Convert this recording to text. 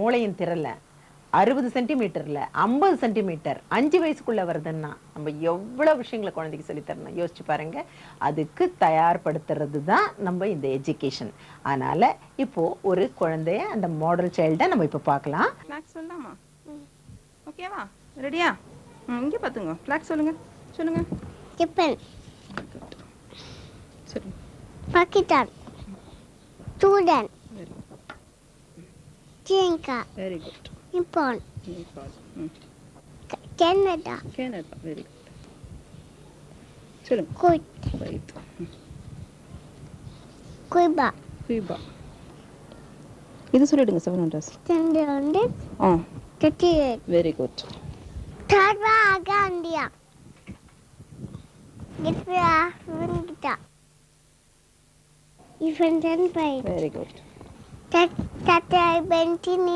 மூளையின் திறல்ல 60 சென்டிமீட்டர்ல 50 சென்டிமீட்டர் 5 வயசுக்குள்ள வருதுன்னா நம்ம எவ்வளவு விஷயங்களை குழந்தைக்கு சொல்லி தரணும் யோசிச்சு பாருங்க. அதுக்கு தயார்படுத்துறது தான் நம்ம இந்த எஜுகேஷன். அதனால இப்போ ஒரு குழந்தைய அந்த மாடல் சைல்டை நம்ம இப்போ பார்க்கலாம். ஃபிளாக் சொல்லலாமா? ஓகேவா? ரெடியா? இங்கே பார்த்துங்க. ஃபிளாக் சொல்லுங்க. சொல்லுங்க. Japan. சரி. Pakistan. Sudan. Very good. Sri Lanka. Very good. Nepal. Nepal. Canada. Canada. Very good. சொல்லுங்க. Kuwait. ரைட். Cuba. குயிபா. இது சொல்லிடுங்க 700. 700. ஆ 38. Very good. Tara Gandia. Gitwa Vingita. Even then by. Very good. Tata Bentini.